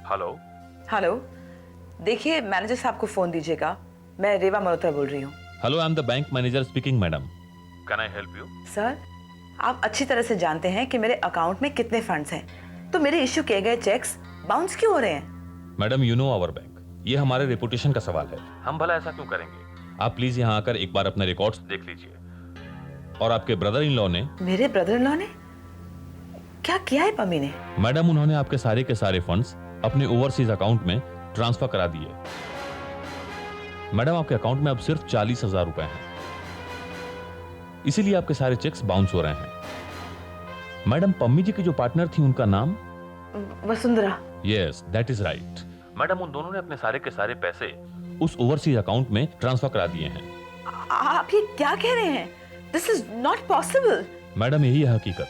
Hello. Hello, देखिए manager साहब को फोन दीजिएगा। मैं रेवा मल्होत्रा बोल रही हूँ। Hello, I am the bank manager speaking madam. Can I help you? Sir, आप अच्छी तरह से जानते हैं कि मेरे अकाउंट में कितने फंड्स हैं, तो मेरे इश्यू किए गए चेक्स बाउंस क्यों हो रहे हैं? Madam, you know our bank, ये हमारे रेपुटेशन का सवाल है। हम भला ऐसा क्यों करेंगे? आप प्लीज यहाँ आकर एक बार अपने रिकॉर्ड्स देख लीजिए। और आपके ब्रदर इन लॉ ने। मेरे ब्रदर इन लॉ ने क्या किया है पम्मी ने? मैडम, उन्होंने आपके सारे के सारे फंड्स अपने ओवरसीज अकाउंट में ट्रांसफर करा दिए। मैडम, आपके अकाउंट में अब सिर्फ 40,000 रुपए हैं, इसीलिए आपके सारे चेक्स बाउंस हो रहे हैं। मैडम, पम्मी जी की जो पार्टनर थी उनका नाम? Vasundhara. Yes, that is right. Madam, उन दोनों ने अपने सारे के सारे पैसे उस ओवरसीज अकाउंट में ट्रांसफर करा दिए हैं। आप ये क्या कह रहे हैं? This is not possible. Madam, यही है हकीकत।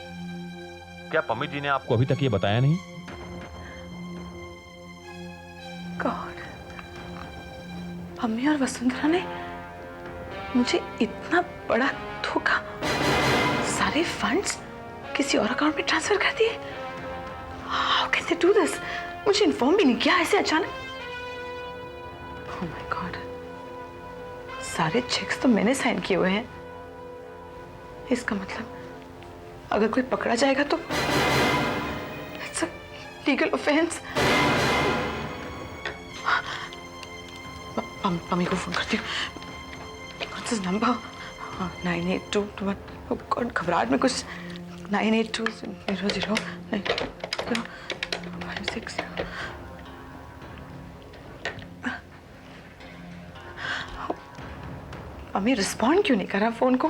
क्या पम्मी जी ने आपको अभी तक ये बताया नहीं? गॉड, पम्मी और वसुंधरा ने मुझे इतना बड़ा धोखा, सारे फंड्स किसी और अकाउंट में ट्रांसफर कर दिए। How can they do this? मुझे इन्फॉर्म भी नहीं किया ऐसे अचानक। ओह माय गॉड, सारे चेक्स तो मैंने साइन किए हुए हैं। इसका मतलब अगर कोई पकड़ा जाएगा तो it's a legal offence. Pammi को फोन करती हूँ। What's his number? 98221। Oh God, घबराहट में कुछ 982000956। पम्मी रिस्पॉन्ड क्यों नहीं कर रहा फोन को?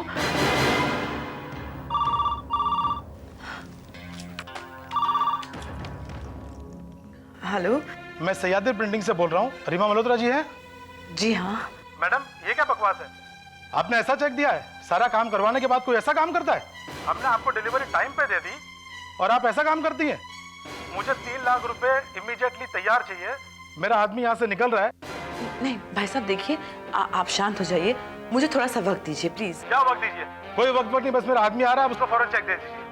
हेलो, मैं सयादिर प्रिंटिंग से बोल रहा हूँ। रीमा मल्होत्रा जी हैं? जी हाँ। मैडम, ये क्या बकवास है? आपने ऐसा चेक दिया है? सारा काम करवाने के बाद कोई ऐसा काम करता है? हमने आपको डिलीवरी टाइम पे दे दी और आप ऐसा काम करती हैं? मुझे 3 लाख रुपए इमीडिएटली तैयार चाहिए। मेरा आदमी यहाँ से निकल रहा है। नहीं भाई साहब, देखिए आप शांत हो जाइए, मुझे थोड़ा सा वक्त दीजिए प्लीज। क्या वक्त दीजिए? कोई वक्त नहीं, बस मेरा आदमी आ रहा है, उसको फौरन चेक दे दीजिए।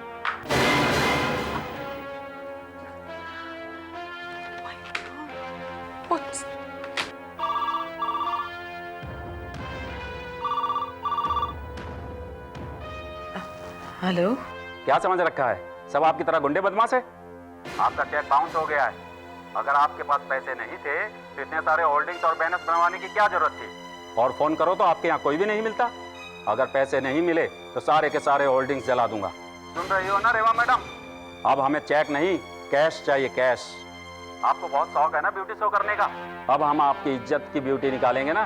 हेलो, क्या समझ रखा है? सब आपकी तरह गुंडे बदमाश है। आपका चेक बाउंस हो गया है। अगर आपके पास पैसे नहीं थे तो इतने सारे होल्डिंग्स और बैनर्स बनवाने की क्या जरूरत थी? और फोन करो तो आपके यहाँ कोई भी नहीं मिलता। अगर पैसे नहीं मिले तो सारे के सारे होल्डिंग्स जला दूंगा। सुन रही हो ना रेवा मैडम? अब हमें चेक नहीं, कैश चाहिए, कैश। आपको बहुत शौक है ना ब्यूटी शो करने का। अब हम आपकी इज्जत की ब्यूटी निकालेंगे ना,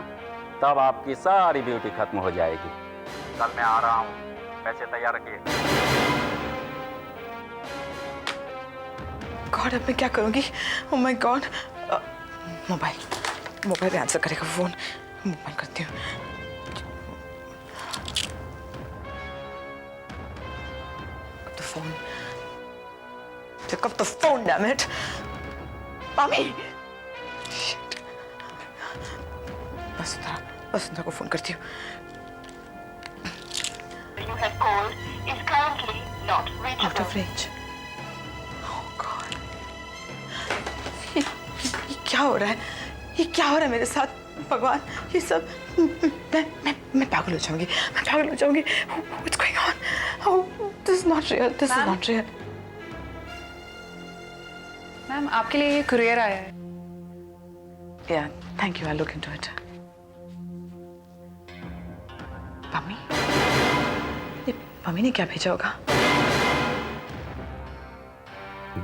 तब आपकी सारी ब्यूटी खत्म हो जाएगी। कल मैं आ रहा हूँ, पैसे तैयार रखिए। गॉड, अब मैं क्या करूंगी? ओह माय गॉड, मोबाइल पे आंसर करेगा फोन। मोबाइल करती हूँ। The phone, pick up the phone, damn it. Mummy, Vasundhara को फोन करती हूँ। You have called is currently not reachable. Out of range. Oh God, ये क्या हो रहा है? ये क्या हो रहा है मेरे साथ? भगवान, ये सब मैं पागल हो जाऊंगी। मैं पागल हो जाऊंगी। What's going on? Oh, this is not real. This is not real. Ma'am, आपके लिए ये कुरियर आया है। Yeah, thank you. I'll look into it. Pammi? ये पम्मी ने क्या भेजा होगा?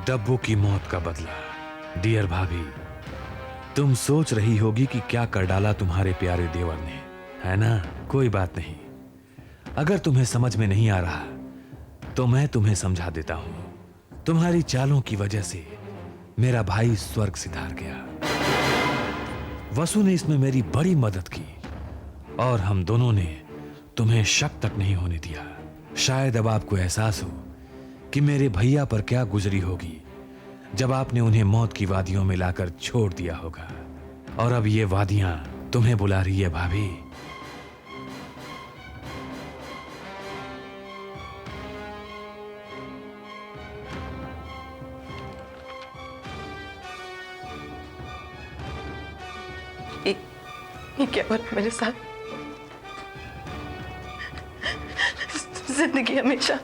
डब्बू की मौत का बदला। डियर भाभी, तुम सोच रही होगी कि क्या कर डाला तुम्हारे प्यारे देवर ने, है ना? कोई बात नहीं। अगर तुम्हें समझ में नहीं आ रहा तो मैं तुम्हें समझा देता हूं। तुम्हारी चालों की वजह से मेरा भाई स्वर्ग सिधार गया। वसु ने इसमें मेरी बड़ी मदद की और हम दोनों ने तुम्हें शक तक नहीं होने दिया। शायद अब आपको एहसास हो कि मेरे भैया पर क्या गुजरी होगी जब आपने उन्हें मौत की वादियों में लाकर छोड़ दिया होगा। और अब ये वादियां तुम्हें बुला रही है भाभी। ये क्या हो रहा है मेरे साथ? जिंदगी हमेशा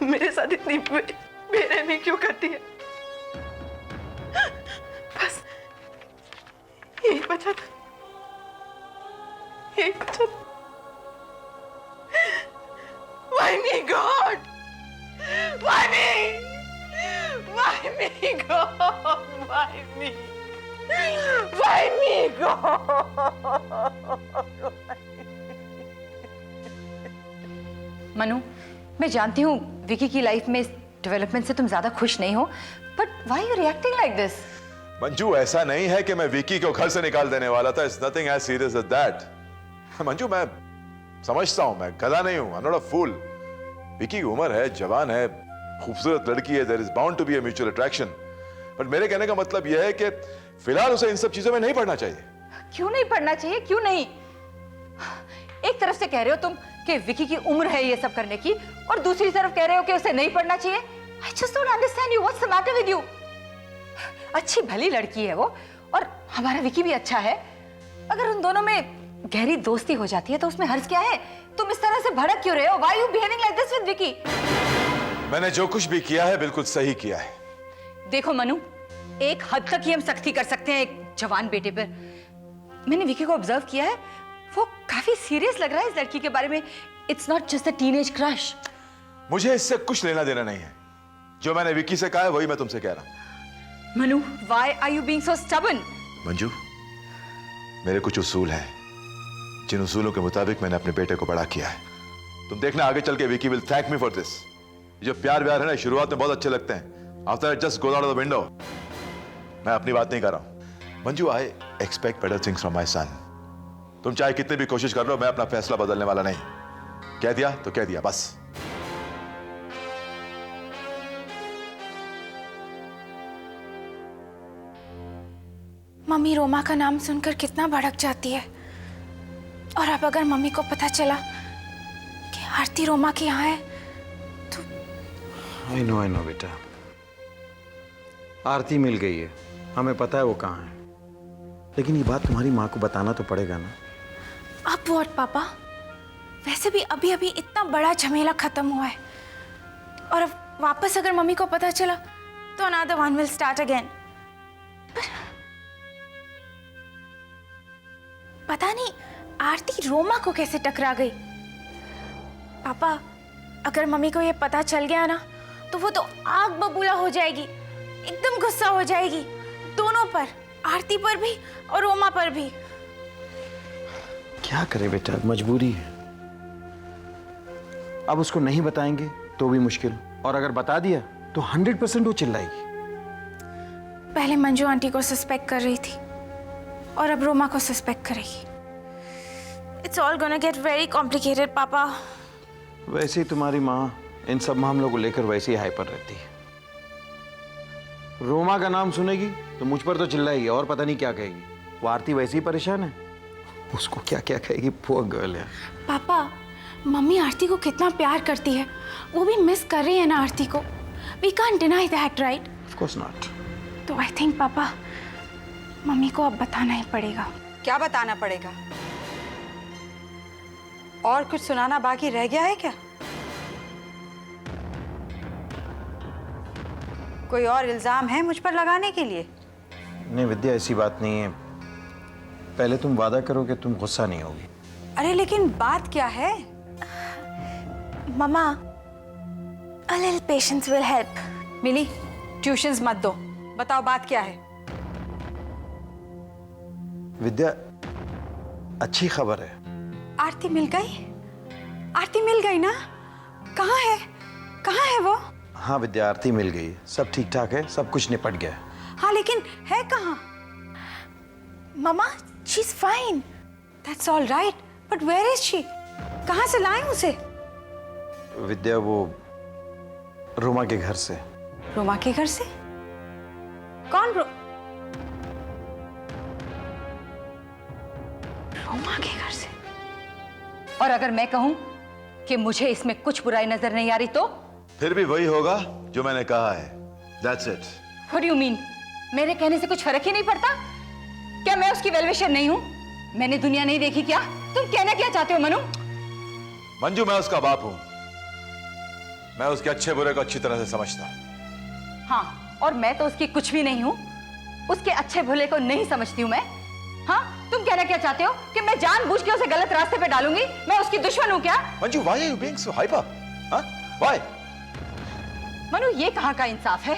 मेरे साथ इतनी बेरहमी क्यों करती है? बस यही बचा था, यही बचा था। Why me, God? Why me? Why me, God? Why me? Why me, God? Manu, मैं जानती हूँ विकी की लाइफ में इस डेवलपमेंट से तुम ज्यादा खुश नहीं हो, but why you reacting like this? Manju, ऐसा नहीं है कि मैं विकी को घर से निकाल देने वाला था। It's nothing as serious as that. Manju, मैं समझता हूं, मैं गधा नहीं हूं। I am not a fool. Vicky की उम्र है, जवान है, खूबसूरत लड़की है। There is bound to be a mutual attraction. But मेरे कहने का मतलब यह है कि फिलहाल उसे इन सब चीजों में नहीं पड़ना चाहिए। क्यों नहीं पढ़ना चाहिए? क्यों नहीं? एक तरफ से कह रहे हो तुम कि विकी की उम्र है ये सब करने की, और दूसरी तरफ कह रहे हो कि उसे नहीं पढ़ना चाहिए। I just don't understand you. What's the matter with you? अच्छी भली लड़की है वो, और हमारा विकी भी अच्छा है। अगर उन दोनों में गहरी दोस्ती हो जाती है तो उसमें हर्ज क्या है? तुम इस तरह से भड़क क्यों रहे हो? Why are you behaving like this with Vicky? मैंने जो कुछ भी किया है बिल्कुल सही किया है। देखो मनु, एक हद तक ही हम सख्ती कर सकते हैं एक जवान बेटे पर। मैंने विकी को ऑब्जर्व किया है, वो काफी सीरियस लग रहा है इस लड़की के बारे में। It's not just a teenage crush. मुझे इससे कुछ लेना देना नहीं है। जो मैंने विकी से कहा है वही मैं तुमसे कह रहा हूं। Manu, why are you being so stubborn? Manju, मेरे कुछ उसूल हैं, जिन उसूलों के मुताबिक मैंने अपने बेटे को बड़ा किया है। तुम देखना आगे चल के Vicky will thank me for this. जो प्यार व्यार है ना, शुरुआत में बहुत अच्छे लगते हैं, after just goes out of the window. मैं अपनी बात नहीं कर रहा हूं। Manju, I expect better things from my son. तुम चाहे कितनी भी कोशिश कर लो, मैं अपना फैसला बदलने वाला नहीं। कह दिया तो कह दिया, बस। मम्मी रोमा का नाम सुनकर कितना भड़क जाती है, और अब अगर मम्मी को पता चला कि आरती रोमा के यहाँ है तो। आई नो बेटा, आरती मिल गई है, हमें पता है वो कहाँ है, लेकिन ये बात तुम्हारी माँ को बताना तो पड़ेगा ना। अब व्हाट पापा? वैसे भी अभी अभी इतना बड़ा झमेला खत्म हुआ है, और अब वापस अगर मम्मी को पता चला तो another one will start again. पता नहीं आरती रोमा को कैसे टकरा गई। पापा, अगर मम्मी को ये पता चल गया ना तो वो तो आग बबूला हो जाएगी, एकदम गुस्सा हो जाएगी, दोनों पर, आरती पर भी और रोमा पर भी। क्या करे बेटा, मजबूरी है। अब उसको नहीं बताएंगे तो भी मुश्किल, और अगर बता दिया तो 100% वो चिल्लाएगी। पहले मंजू आंटी को सस्पेक्ट कर रही थी, और अब रोमा को सस्पेक्ट करेगी। It's all gonna get very complicated पापा। वैसे ही तुम्हारी माँ इन सब मामलों को लेकर वैसे ही हाइपर रहती है। रोमा का नाम सुनेगी तो मुझ पर तो चिल्लाएगी, और पता नहीं क्या कहेगी। वो आरती वैसे ही परेशान है, उसको क्या क्या कहेगी। पुअर गर्ल है। पापा, मम्मी आरती को कितना प्यार करती है, वो भी मिस कर रही है ना आरती को। We can't deny that, right? Of course not. तो आई थिंक पापा, मम्मी को अब बताना ही पड़ेगा। क्या बताना पड़ेगा? और कुछ सुनाना बाकी रह गया है क्या? कोई और इल्जाम है मुझ पर लगाने के लिए? नहीं विद्या, ऐसी बात नहीं है। पहले तुम वादा करो कि तुम गुस्सा नहीं होगी। अरे लेकिन बात क्या है? Mama, a little patience will help. Mili, tuitions मत दो, बताओ बात क्या है? विद्या, अच्छी खबर है। आरती मिल गई? आरती मिल गई ना? कहाँ है? कहाँ है वो? हाँ विद्या, आरती मिल गई, सब ठीक ठाक है, सब कुछ निपट गया। हाँ लेकिन है कहाँ? मम्मा, she's fine. That's all right, but where is she? कहाँ से लाए उसे? विद्या, वो रोमा के घर से। रोमा के घर से? कौन रोमा के घर से? और अगर मैं कहूं कि मुझे इसमें कुछ बुराई नजर नहीं आ रही तो? फिर भी वही होगा जो मैंने कहा है। That's it. What do you mean? मेरे कहने से कुछ फर्क ही नहीं पड़ता? क्या मैं उसकी वेल विशर नहीं हूं? मैंने दुनिया नहीं देखी क्या? तुम कहना क्या चाहते हो मनु? मंजू, मैं उसका बाप हूं। मैं उसके अच्छे बुरे को अच्छी तरह से समझता हूं। हाँ, और मैं तो उसकी कुछ भी नहीं हूँ। उसके अच्छे भले को नहीं समझती हूँ मैं। हाँ, तुम कहना क्या चाहते हो कि मैं जानबूझ के उसे गलत रास्ते पे डालूंगी? मैं उसकी दुश्मन हूँ क्या? Manju, why are you being so hyper? Huh? Why? Manu, ये कहाँ का इंसाफ है?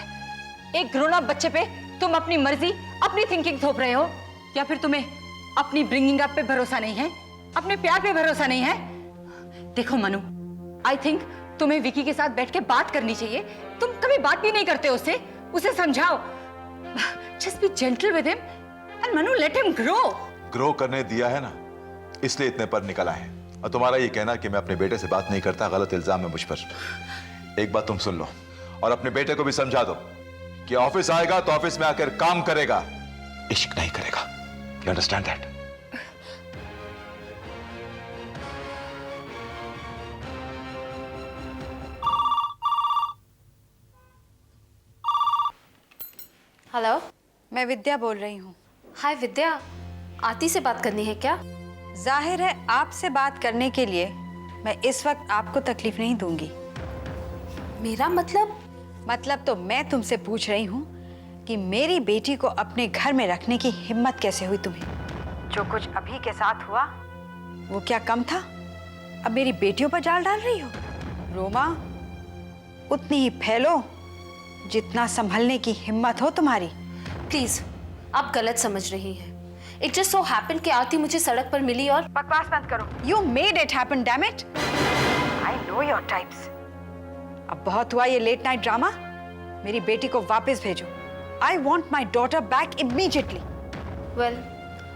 एक ग्रोन अप बच्चे पे तुम अपनी मर्जी, अपनी थिंकिंग थोप रहे हो, या फिर तुम्हें अपनी ब्रिंगिंग अप पे भरोसा नहीं है, अपने प्यार पे भरोसा नहीं है? देखो मनु, आई थिंक तुम्हें विकी के साथ बैठ के बात करनी चाहिए। तुम कभी बात भी नहीं करते उससे। उसे समझाओ, just be gentle with him and Manu, let him grow करने दिया है ना, इसलिए इतने पर निकल आए हैं। और तुम्हारा ये कहना कि मैं अपने बेटे से बात नहीं करता, गलत इल्जाम है मुझ पर। एक बात तुम सुन लो और अपने बेटे को भी समझा दो कि ऑफिस आएगा तो ऑफिस में आकर काम करेगा, इश्क नहीं करेगा। You understand that? हेलो, मैं विद्या बोल रही हूँ। हाय विद्या, आरती से बात करनी है क्या? जाहिर है आपसे बात करने के लिए मैं इस वक्त आपको तकलीफ नहीं दूंगी। मेरा मतलब तो मैं तुमसे पूछ रही हूँ कि मेरी बेटी को अपने घर में रखने की हिम्मत कैसे हुई तुम्हें? जो कुछ अभी के साथ हुआ वो क्या कम था? अब मेरी बेटियों पर जाल डाल रही हो। रोमा, उतनी ही फैलो जितना संभलने की हिम्मत हो तुम्हारी। प्लीज, आप गलत समझ रही हैं। इट जस्ट सो हैपेंड कि आरती मुझे सड़क पर मिली और बकवास बंद करो। You made it happen, damn it. I know your types. अब बहुत हुआ ये लेट नाइट ड्रामा। मेरी बेटी को वापस भेजो। I want my daughter back immediately. Well,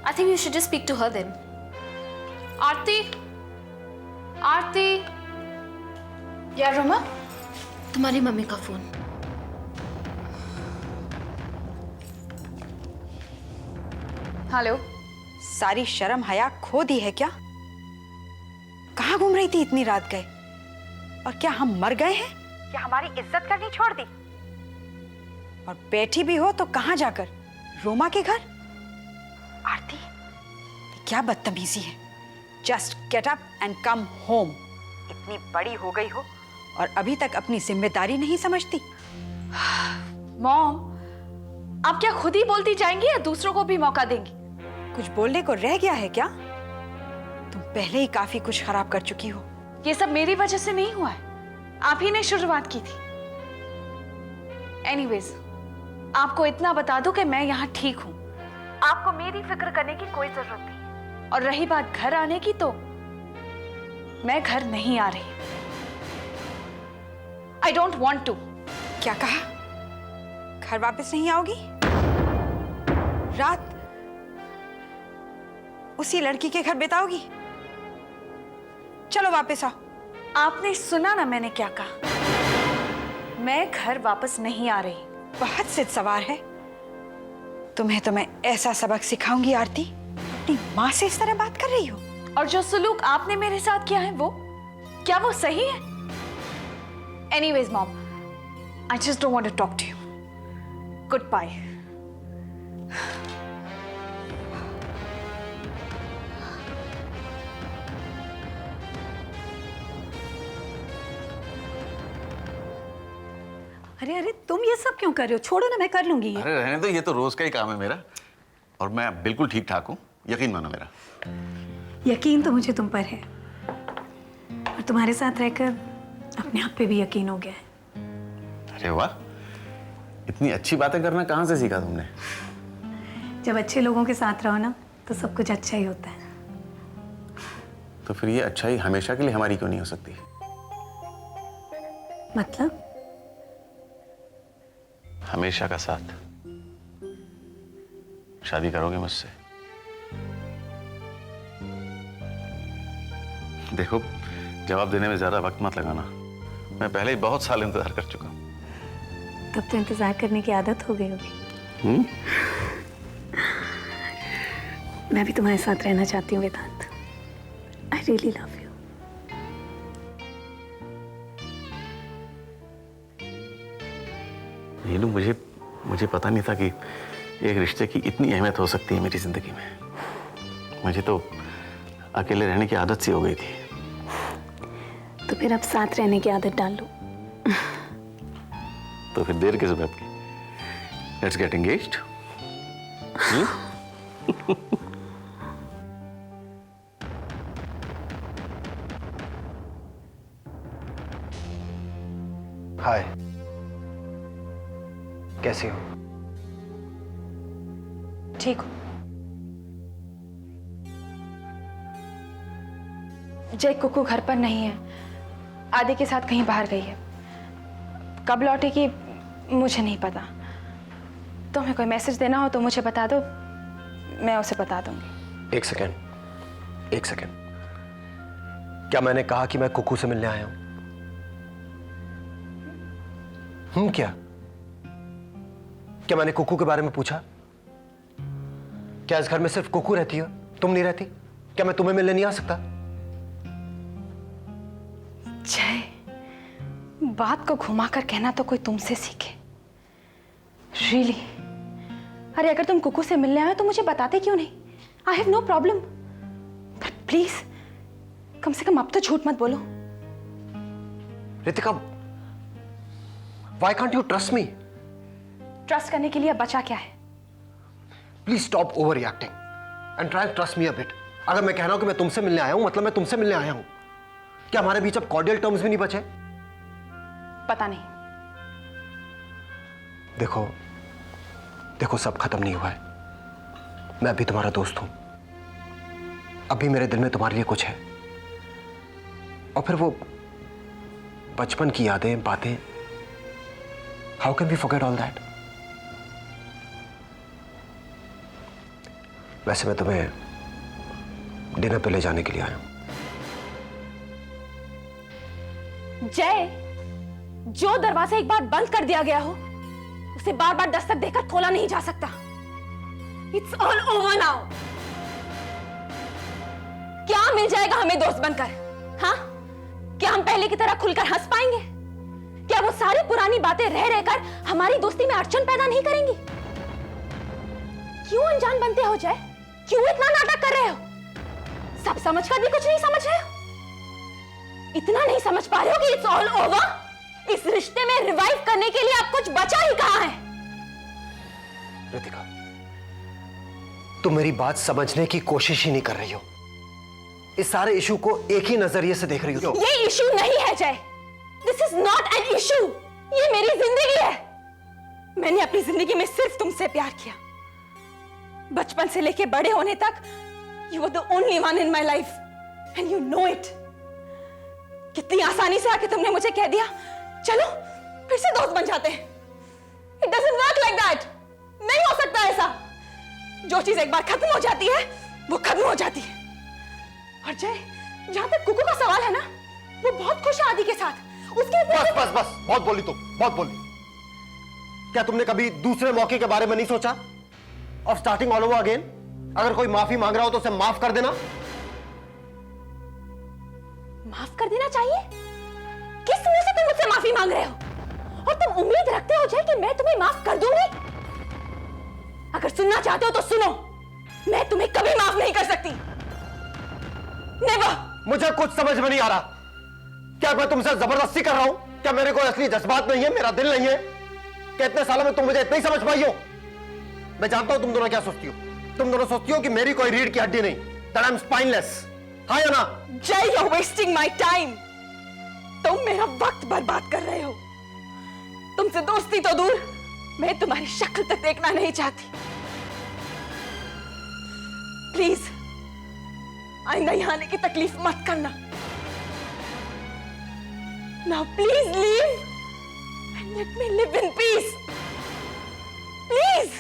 I think you should just speak to her then. आरती, आरती, यार रोमा, तुम्हारी मम्मी का फोन। हेलो। सारी शर्म हया खो दी है क्या? कहाँ घूम रही थी इतनी रात गए? और क्या हम मर गए हैं? क्या हमारी इज्जत करनी छोड़ दी? और बैठी भी हो तो कहाँ जाकर? रोमा के घर? आरती, क्या बदतमीजी है। Just get up and come home. इतनी बड़ी हो गई हो और अभी तक अपनी जिम्मेदारी नहीं समझती। मॉम, आप क्या खुद ही बोलती जाएंगी या दूसरों को भी मौका देंगी? कुछ बोलने को रह गया है क्या? तुम पहले ही काफी कुछ खराब कर चुकी हो। ये सब मेरी वजह से नहीं हुआ है, आप ही ने शुरुआत की थी। एनीवेज, आपको इतना बता दूं कि मैं यहाँ ठीक हूँ। आपको मेरी फिक्र करने की कोई जरूरत नहीं। और रही बात घर आने की, तो मैं घर नहीं आ रही। I don't want to. क्या कहा? घर वापस नहीं आओगी? रात उसी लड़की के घर बिताओगी? चलो वापस आओ। आपने सुना ना मैंने क्या कहा? मैं घर वापस नहीं आ रही। बहुत सिद्ध सवार है। तुम्हें तो मैं ऐसा सबक सिखाऊंगी आरती। अपनी माँ से इस तरह बात कर रही हो? और जो सलूक आपने मेरे साथ किया है वो क्या वो सही है? Anyways mom, I just don't want to talk to you. Goodbye. अरे अरे, तुम ये सब क्यों कर रहे हो? छोड़ो ना, मैं कर लूंगी ये। अरे रहने दो, ये तो रोज का ही काम है मेरा। और मैं बिल्कुल ठीक ठाक हूँ, यकीन मानो मेरा। यकीन तो मुझे तुम पर है, और तुम्हारे साथ रहकर अपने आप पे भी यकीन हो गया है। अरे वाह, इतनी अच्छी बातें करना कहाँ से सीखा तुमने? जब अच्छे लोगों के साथ रहो ना, तो सब कुछ अच्छा ही होता है। तो फिर ये अच्छाई हमेशा के लिए हमारी क्यों नहीं हो सकती? मतलब? हमेशा का साथ। शादी करोगे मुझसे? देखो, जवाब देने में ज्यादा वक्त मत लगाना। मैं पहले ही बहुत साल इंतजार कर चुका हूं। तब तो इंतजार करने की आदत हो गई होगी। मैं भी तुम्हारे साथ रहना चाहती हूँ Vedant. I really love you. Neelu, मुझे पता नहीं था कि एक रिश्ते की इतनी अहमियत हो सकती है मेरी जिंदगी में। मुझे तो अकेले रहने की आदत सी हो गई थी। तो फिर अब साथ रहने की आदत डाल लो। तो फिर देर किस बात की? Let's get engaged. हाय, कैसी हो? ठीक हूँ। जय कुकू घर पर नहीं है, आदि के साथ कहीं बाहर गई है। कब लौटेगी मुझे नहीं पता। तुम्हें कोई मैसेज देना हो तो मुझे बता दो, मैं उसे बता दूंगी। एक सेकेंड, क्या मैंने कहा कि मैं कुकू से मिलने आया हूं? क्या मैंने कुकू के बारे में पूछा? क्या इस घर में सिर्फ कुकू रहती हो, तुम नहीं रहती? क्या मैं तुम्हें मिलने नहीं आ सकता? जय, बात को घुमाकर कहना तो कोई तुमसे सीखे। रियली अरे अगर तुम कुकू से मिलने आए तो मुझे बताते क्यों नहीं? आई हैव नो प्रॉब्लम, पर प्लीज कम से कम अब तो झूठ मत बोलो। Ritika, why can't you trust me? Trust करने के लिए अब बचा क्या है? Please stop over reacting and try trust me a bit. अगर मैं कह रहा हूं कि मैं तुमसे मिलने आया हूं, मतलब मैं तुमसे मिलने आया हूं। क्या हमारे बीच अब कॉर्डियल टर्म्स भी नहीं बचे? पता नहीं। देखो सब खत्म नहीं हुआ है। मैं अभी तुम्हारा दोस्त हूं, अभी मेरे दिल में तुम्हारे लिए कुछ है। और फिर वो बचपन की यादें, बातें, how can we forget all that? वैसे मैं तुम्हें डिनर पे ले जाने के लिए आया हूं। जय, जो दरवाजा एक बार बंद कर दिया गया हो उसे बार बार दस्तक देकर खोला नहीं जा सकता। It's all over now. क्या मिल जाएगा हमें दोस्त बनकर? हाँ, क्या हम पहले की तरह खुलकर हंस पाएंगे? क्या वो सारी पुरानी बातें रह रहकर हमारी दोस्ती में अड़चन पैदा नहीं करेंगी? क्यों अनजान बनते हो जय? क्यों इतना नाटक कर रहे हो? सब समझकर भी कुछ नहीं समझ रहे हो? इतना नहीं समझ पा रहे हो कि इट्स ऑल ओवर? इस रिश्ते में रिवाइव करने के लिए अब कुछ बचा ही कहां है? रितिका, तुम मेरी बात समझने की कोशिश ही नहीं कर रही हो। इस सारे इशू को एक ही नजरिए से देख रही हो। ये इशू नहीं है जय, this is not an issue. ये मेरी जिंदगी है। मैंने अपनी जिंदगी में सिर्फ तुमसे प्यार किया। बचपन से लेके बड़े होने तक you were the only one in my life and you know it. कितनी आसानी से आके तुमने मुझे कह दिया चलो फिर से दोस्त बन जाते हैं। It doesn't work like that. नहीं हो सकता ऐसा। जो चीज एक बार खत्म हो जाती है वो खत्म हो जाती है। और जय, जहां तक कुकू का सवाल है ना, वो बहुत खुश है आदि के साथ। उसके बस बस बस, बहुत बोली तुम, बहुत बोली। क्या तुमने कभी दूसरे मौके के बारे में नहीं सोचा? Of starting all over again. अगर कोई माफी मांग रहा हो तो उसे माफ कर देना। माफ कर देना चाहिए? किस मुंह से तुम मुझसे माफी मांग रहे हो? और तुम उम्मीद रखते हो जय कि मैं तुम्हें माफ कर दूंगी? अगर सुनना चाहते हो तो सुनो, मैं तुम्हें कभी माफ नहीं कर सकती। नेवर। मुझे कुछ समझ में नहीं आ रहा। क्या मैं तुमसे जबरदस्ती कर रहा हूं? क्या मेरे कोई असली जज्बात नहीं है, मेरा दिल नहीं है? क्या इतने सालों में तुम मुझे इतना ही समझ पाई हो? मैं जानता हूं तुम दोनों क्या सोचती हो। तुम दोनों सोचती हो कि मेरी कोई रीढ़ की हड्डी नहीं, that I'm spineless। हाँ या ना? जय, you're wasting my time। तुम मेरा वक्त बर्बाद कर रहे हो। तुमसे दोस्ती तो दूर, मैं तुम्हारी शक्ल तक देखना नहीं चाहती। प्लीज आइंदा यहां आने की तकलीफ मत करना। Now please leave and let me live in peace. Please.